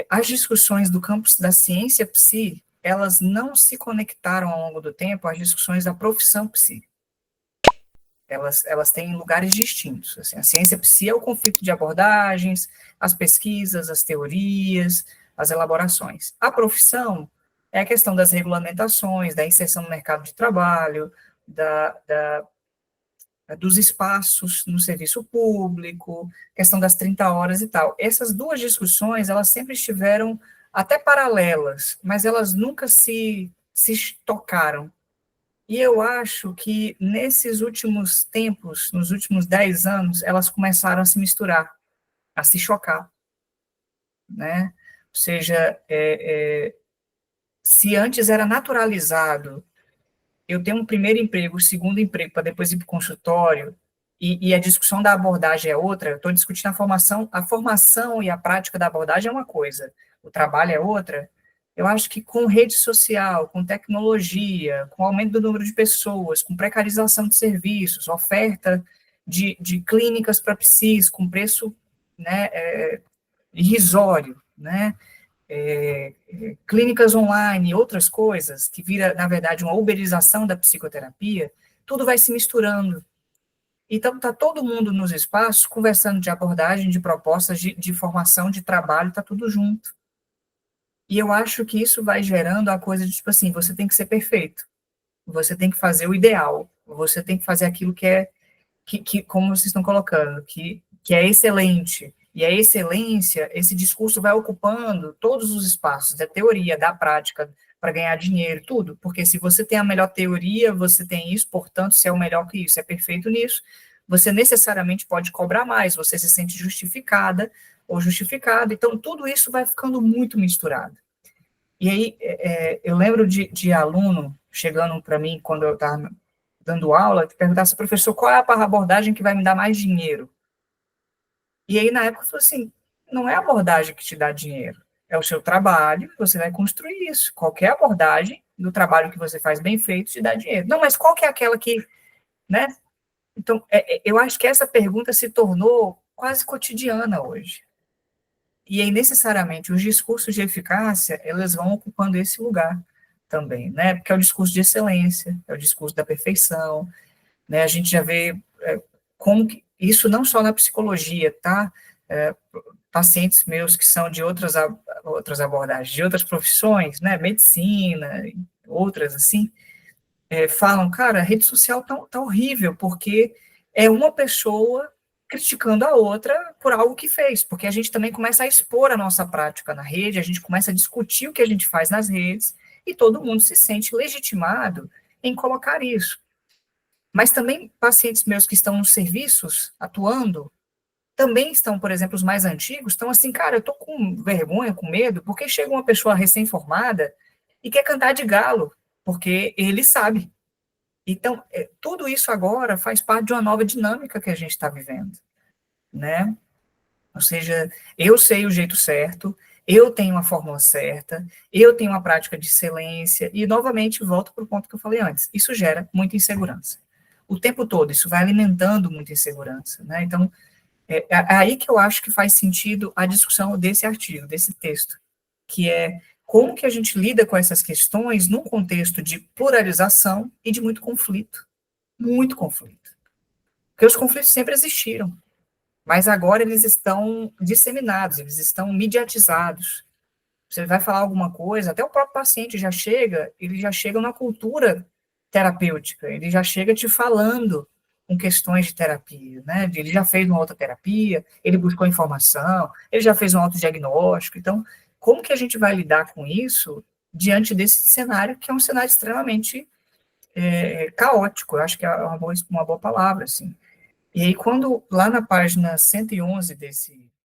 As discussões do campus da ciência psi, elas não se conectaram ao longo do tempo às discussões da profissão psi. Elas têm lugares distintos. Assim, a ciência psi é o conflito de abordagens, as pesquisas, as teorias, as elaborações. A profissão é a questão das regulamentações, da inserção no mercado de trabalho, dos espaços no serviço público, questão das 30 horas e tal. Essas duas discussões, elas sempre estiveram até paralelas, mas elas nunca se tocaram. E eu acho que nesses últimos tempos, nos últimos 10 anos, elas começaram a se misturar, a se chocar, né? Ou seja, se antes era naturalizado eu tenho um primeiro emprego, um segundo emprego, para depois ir para o consultório, e a discussão da abordagem é outra, eu estou discutindo a formação e a prática da abordagem é uma coisa, o trabalho é outra. Eu acho que com rede social, com tecnologia, com aumento do número de pessoas, com precarização de serviços, oferta de clínicas para psis, com preço, né, irrisório, né, clínicas online, outras coisas, que vira, na verdade, uma uberização da psicoterapia, tudo vai se misturando. Então, está todo mundo nos espaços conversando de abordagem, de propostas, de formação, de trabalho, está tudo junto. E eu acho que isso vai gerando a coisa de, tipo assim, você tem que ser perfeito, você tem que fazer o ideal, você tem que fazer aquilo que é, como vocês estão colocando, que é excelente. E a excelência, esse discurso vai ocupando todos os espaços, da teoria, da prática, para ganhar dinheiro, tudo. Porque se você tem a melhor teoria, você tem isso, portanto, se é o melhor que isso, é perfeito nisso, você necessariamente pode cobrar mais, você se sente justificada ou justificado. Então, tudo isso vai ficando muito misturado. E aí, eu lembro de aluno chegando para mim, quando eu estava dando aula, que perguntasse, professor, qual é a abordagem que vai me dar mais dinheiro? E aí, na época, eu falei assim, não é a abordagem que te dá dinheiro, é o seu trabalho, você vai construir isso. Qualquer abordagem do trabalho que você faz bem feito te dá dinheiro. Não, mas qual que é aquela que, né? Então, eu acho que essa pergunta se tornou quase cotidiana hoje. E aí, necessariamente, os discursos de eficácia, eles vão ocupando esse lugar também, né? Porque é o discurso de excelência, é o discurso da perfeição, né? A gente já vê como que, isso não só na psicologia, tá? Pacientes meus que são de outras abordagens, de outras profissões, né? Medicina, outras assim, falam, cara, a rede social tá horrível, porque é uma pessoa criticando a outra por algo que fez, porque a gente também começa a expor a nossa prática na rede, a gente começa a discutir o que a gente faz nas redes, e todo mundo se sente legitimado em colocar isso. Mas também pacientes meus que estão nos serviços, atuando, também estão, por exemplo, os mais antigos, estão assim, cara, eu estou com vergonha, com medo, porque chega uma pessoa recém-formada e quer cantar de galo, porque ele sabe. Então, tudo isso agora faz parte de uma nova dinâmica que a gente está vivendo, né? Ou seja, eu sei o jeito certo, eu tenho a fórmula certa, eu tenho uma prática de excelência, e, novamente, volto para o ponto que eu falei antes, isso gera muita insegurança. O tempo todo, isso vai alimentando muita insegurança, né? Então, é aí que eu acho que faz sentido a discussão desse artigo, desse texto, que é como que a gente lida com essas questões num contexto de pluralização e de muito conflito. Muito conflito. Porque os conflitos sempre existiram, mas agora eles estão disseminados, eles estão mediatizados. Você vai falar alguma coisa, até o próprio paciente ele já chega na cultura terapêutica, ele já chega te falando com questões de terapia, né? Ele já fez uma outra terapia, ele buscou informação, ele já fez um autodiagnóstico. Então, como que a gente vai lidar com isso diante desse cenário, que é um cenário extremamente caótico? Eu acho que é uma boa palavra, assim. E aí, quando, lá na página 111 desse